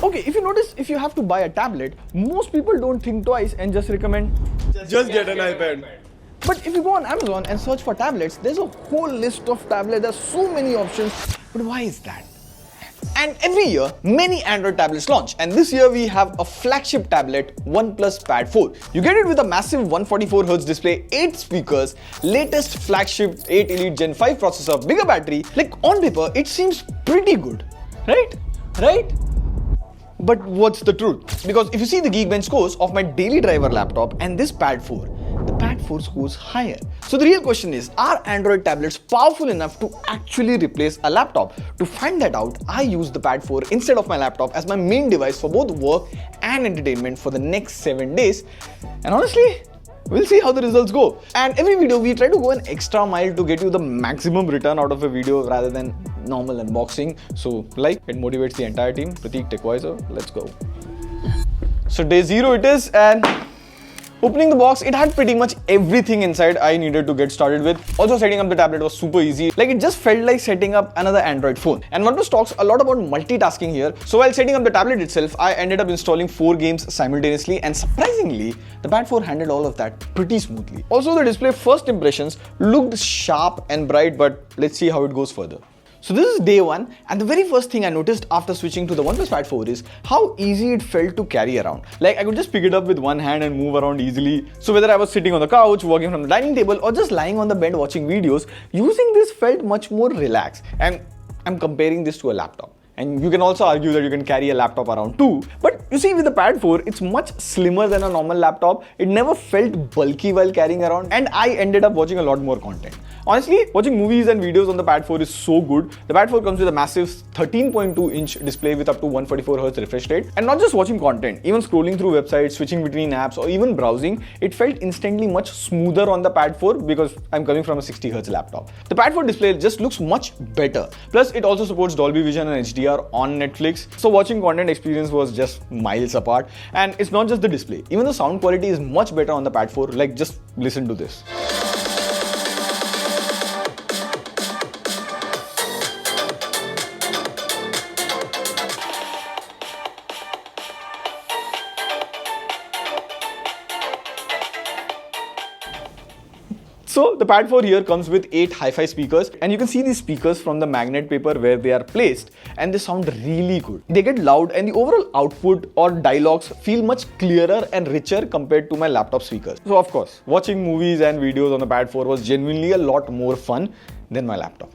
Okay, if you notice, if you have to buy a tablet, most people don't think twice and just recommend Just get an iPad. But if you go on Amazon and search for tablets, there's a whole list of tablets. There's so many options. But why is that? And every year, many Android tablets launch. And this year, we have a flagship tablet, OnePlus Pad 4. You get it with a massive 144Hz display, 8 speakers, latest flagship 8 Elite Gen 5 processor, bigger battery. Like on paper, it seems pretty good, right? Right? But what's the truth? Because if you see the Geekbench scores of my daily driver laptop and this Pad 4, the Pad 4 scores higher. So the real question is, are Android tablets powerful enough to actually replace a laptop? To find that out, I use the Pad 4 instead of my laptop as my main device for both work and entertainment for the next 7 days. And honestly, we'll see how the results go. And every video, we try to go an extra mile to get you the maximum return out of a video rather than normal unboxing. So like, it motivates the entire team. Pratik, TechWiser, let's go. So day 0 it is, and opening the box, it had pretty much everything inside I needed to get started with. Also, setting up the tablet was super easy. Like, it just felt like setting up another Android phone. And OnePlus talks a lot about multitasking here. So while setting up the tablet itself, I ended up installing 4 games simultaneously, and surprisingly, the Pad 4 handled all of that pretty smoothly. Also, the display first impressions looked sharp and bright, but let's see how it goes further. So this is day 1, and the very first thing I noticed after switching to the OnePlus Pad 4 is how easy it felt to carry around. Like, I could just pick it up with one hand and move around easily. So whether I was sitting on the couch, working from the dining table, or just lying on the bed watching videos, using this felt much more relaxed. And I'm comparing this to a laptop. And you can also argue that you can carry a laptop around too. But you see, with the Pad 4, it's much slimmer than a normal laptop. It never felt bulky while carrying around, and I ended up watching a lot more content. Honestly, watching movies and videos on the Pad 4is so good. The Pad 4 comes with a massive 13.2-inch display with up to 144Hz refresh rate. And not just watching content, even scrolling through websites, switching between apps, or even browsing, it felt instantly much smoother on the Pad 4 because I'm coming from a 60Hz laptop. The Pad 4 display just looks much better. Plus, it also supports Dolby Vision and HDR on Netflix. So watching content experience was just miles apart. And it's not just the display. Even the sound quality is much better on the Pad 4. Like, just listen to this. So the Pad 4 here comes with 8 hi-fi speakers, and you can see these speakers from the magnet paper where they are placed, and they sound really good. They get loud, and the overall output or dialogues feel much clearer and richer compared to my laptop speakers. So of course, watching movies and videos on the Pad 4 was genuinely a lot more fun than my laptop.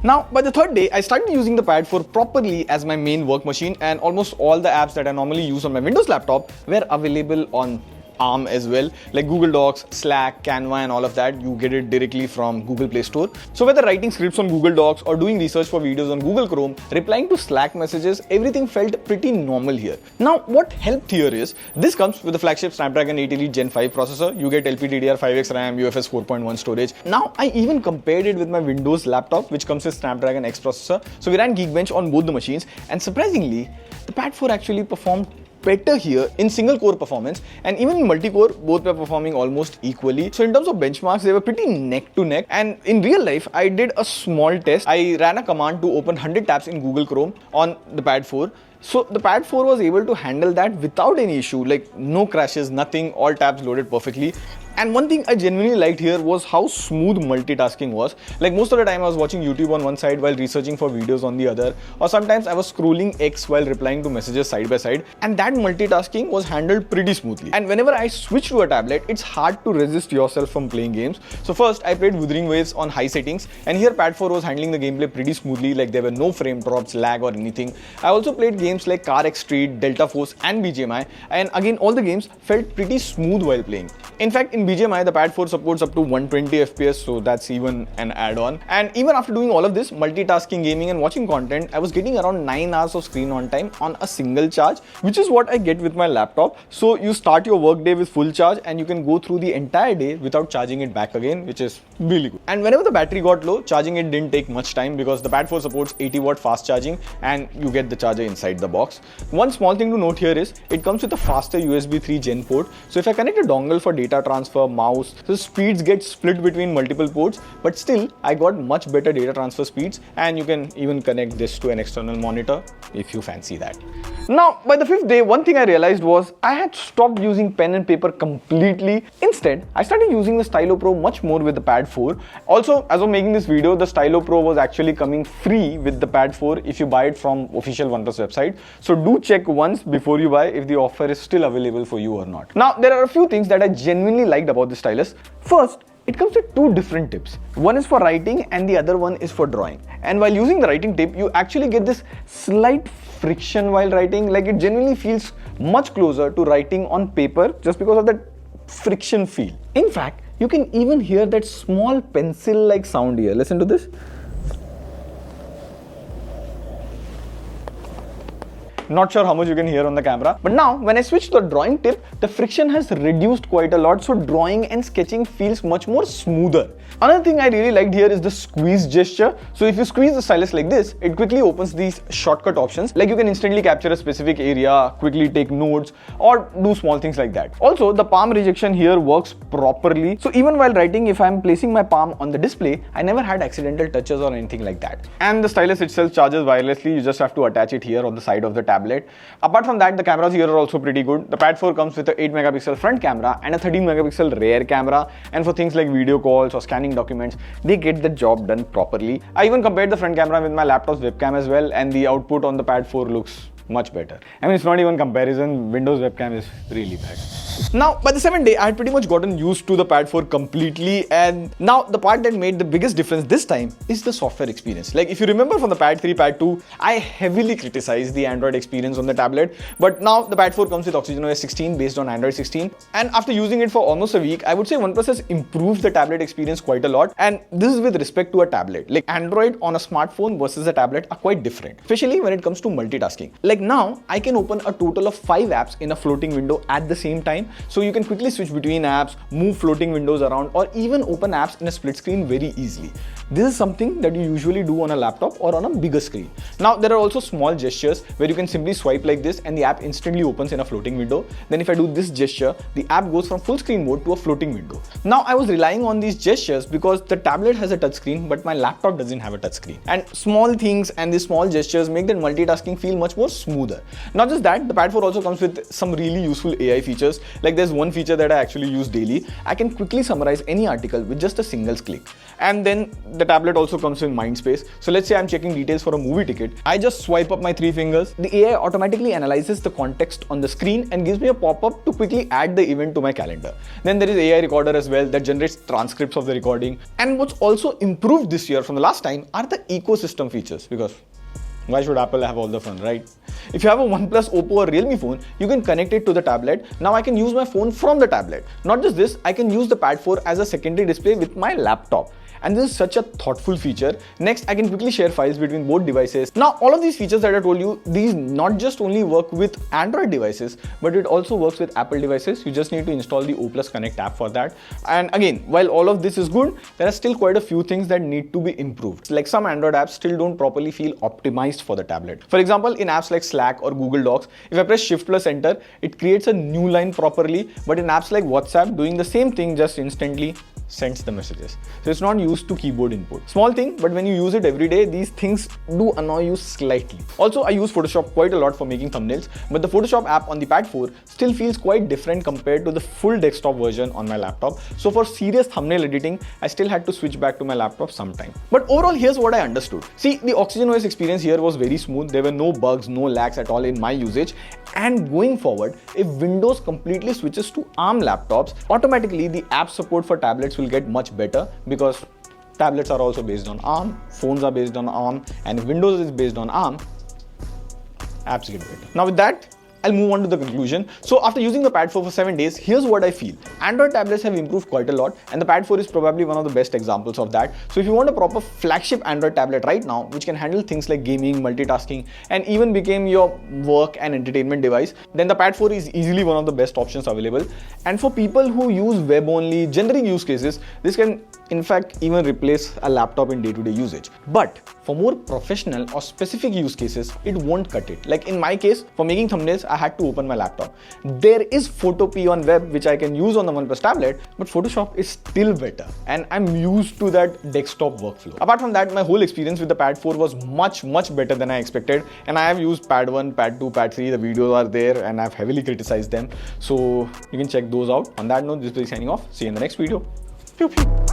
Now, by the 3rd day, I started using the Pad 4 properly as my main work machine, and almost all the apps that I normally use on my Windows laptop were available on ARM as well, like Google Docs, Slack, Canva, and all of that. You get it directly from Google Play Store. So whether writing scripts on Google Docs or doing research for videos on Google Chrome, replying to Slack messages, everything felt pretty normal here. Now, what helped here is, this comes with the flagship Snapdragon 8 Elite Gen 5 processor. You get LPDDR5X RAM, UFS 4.1 storage. Now, I even compared it with my Windows laptop, which comes with Snapdragon X processor. So we ran Geekbench on both the machines, and surprisingly, the Pad 4 actually performed better here in single core performance, and even in multi-core, both were performing almost equally. So in terms of benchmarks, they were pretty neck to neck. And in real life, I did a small test. I ran a command to open 100 tabs in Google Chrome on the Pad 4. So the Pad 4 was able to handle that without any issue, like no crashes, nothing, all tabs loaded perfectly. And one thing I genuinely liked here was how smooth multitasking was. Like, most of the time I was watching YouTube on one side while researching for videos on the other, or sometimes I was scrolling X while replying to messages side by side, and that multitasking was handled pretty smoothly. And whenever I switch to a tablet, it's hard to resist yourself from playing games. So first, I played Wuthering Waves on high settings, and here Pad 4 was handling the gameplay pretty smoothly, like there were no frame drops, lag, or anything. I also played games like Car X Street, Delta Force, and BGMI, and again, all the games felt pretty smooth while playing. In fact, in BGMI, the Pad 4 supports up to 120 FPS, so that's even an add-on. And even after doing all of this, multitasking, gaming, and watching content, I was getting around 9 hours of screen on time on a single charge, which is what I get with my laptop. So you start your workday with full charge, and you can go through the entire day without charging it back again, which is really good. And whenever the battery got low, charging it didn't take much time because the Pad 4 supports 80-watt fast charging, and you get the charger inside the box. One small thing to note here is, it comes with a faster USB 3 Gen port. So if I connect a dongle for data transfer transfer, mouse. So speeds get split between multiple ports, but still I got much better data transfer speeds, and you can even connect this to an external monitor if you fancy that. Now, by the 5th day, one thing I realized was I had stopped using pen and paper completely. Instead, I started using the Stylo Pro much more with the Pad 4. Also, as of making this video, the Stylo Pro was actually coming free with the Pad 4 if you buy it from official OnePlus website. So do check once before you buy if the offer is still available for you or not. Now, there are a few things that I genuinely liked about the stylus. First, it comes with two different tips. One is for writing and the other one is for drawing. And while using the writing tip, you actually get this slight friction while writing. Like, it genuinely feels much closer to writing on paper just because of that friction feel. In fact, you can even hear that small pencil-like sound here. Listen to this. Not sure how much you can hear on the camera, but now when I switch to the drawing tip, the friction has reduced quite a lot, so drawing and sketching feels much more smoother. Another thing I really liked here is the squeeze gesture. So if you squeeze the stylus like this, it quickly opens these shortcut options. Like, you can instantly capture a specific area, quickly take notes, or do small things like that. Also, the palm rejection here works properly. So even while writing, if I'm placing my palm on the display, I never had accidental touches or anything like that. And the stylus itself charges wirelessly. You just have to attach it here on the side of the tablet. Apart from that, the cameras here are also pretty good. The Pad 4 comes with a 8 megapixel front camera and a 13 megapixel rear camera. And for things like video calls or scanning documents, they get the job done properly. I even compared the front camera with my laptop's webcam as well, and the output on the Pad 4 looks much better. I mean, it's not even comparison. Windows webcam is really bad. Now, by the 7th day, I had pretty much gotten used to the Pad 4 completely, and now the part that made the biggest difference this time is the software experience. Like, if you remember from the Pad 3, Pad 2, I heavily criticized the Android experience on the tablet, but now the Pad 4 comes with OxygenOS 16 based on Android 16, and after using it for almost a week, I would say OnePlus has improved the tablet experience quite a lot, and this is with respect to a tablet. Like, Android on a smartphone versus a tablet are quite different, especially when it comes to multitasking. Like, now I can open a total of 5 apps in a floating window at the same time. So you can quickly switch between apps, move floating windows around, or even open apps in a split screen very easily. This is something that you usually do on a laptop or on a bigger screen. Now, there are also small gestures where you can simply swipe like this and the app instantly opens in a floating window. Then if I do this gesture, the app goes from full screen mode to a floating window. Now, I was relying on these gestures because the tablet has a touchscreen, but my laptop doesn't have a touchscreen. And small things and these small gestures make that multitasking feel much more smoother. Not just that, the Pad 4 also comes with some really useful AI features. Like, there's one feature that I actually use daily. I can quickly summarize any article with just a single click. And then the tablet also comes with Mindspace. So let's say I'm checking details for a movie ticket. I just swipe up my 3 fingers. The AI automatically analyzes the context on the screen and gives me a pop-up to quickly add the event to my calendar. Then there is AI Recorder as well that generates transcripts of the recording. And what's also improved this year from the last time are the ecosystem features, because why should Apple have all the fun, right? If you have a OnePlus, Oppo or Realme phone, you can connect it to the tablet. Now I can use my phone from the tablet. Not just this, I can use the Pad 4 as a secondary display with my laptop. And this is such a thoughtful feature. Next, I can quickly share files between both devices. Now, all of these features that I told you, these not just only work with Android devices, but it also works with Apple devices. You just need to install the O+ Connect app for that. And again, while all of this is good, there are still quite a few things that need to be improved. Like, some Android apps still don't properly feel optimized for the tablet. For example, in apps like Slack or Google Docs, if I press Shift+Enter, it creates a new line properly. But in apps like WhatsApp, doing the same thing just instantly sends the messages. So it's not used to keyboard input. Small thing, but when you use it every day, these things do annoy you slightly. Also, I use Photoshop quite a lot for making thumbnails, but the Photoshop app on the Pad 4 still feels quite different compared to the full desktop version on my laptop. So for serious thumbnail editing, I still had to switch back to my laptop sometime. But overall, here's what I understood. See, the OxygenOS experience here was very smooth. There were no bugs, no lags at all in my usage. And going forward, if Windows completely switches to ARM laptops, automatically the app support for tablets will get much better, because tablets are also based on ARM, phones are based on ARM, and if Windows is based on ARM, apps get better. Now with that, I'll move on to the conclusion. So after using the Pad 4 for 7 days, here's what I feel. Android tablets have improved quite a lot, and the Pad 4 is probably one of the best examples of that. So if you want a proper flagship Android tablet right now, which can handle things like gaming, multitasking, and even became your work and entertainment device, then the Pad 4 is easily one of the best options available. And for people who use web-only, generic use cases, this can in fact even replace a laptop in day-to-day usage. But for more professional or specific use cases, it won't cut it. Like in my case, for making thumbnails, I had to open my laptop. There is Photopea on web, which I can use on the OnePlus tablet, but Photoshop is still better. And I'm used to that desktop workflow. Apart from that, my whole experience with the Pad 4 was much better than I expected. And I have used Pad 1, Pad 2, Pad 3. The videos are there and I've heavily criticized them. So you can check those out. On that note, this is signing off. See you in the next video. Pew pew.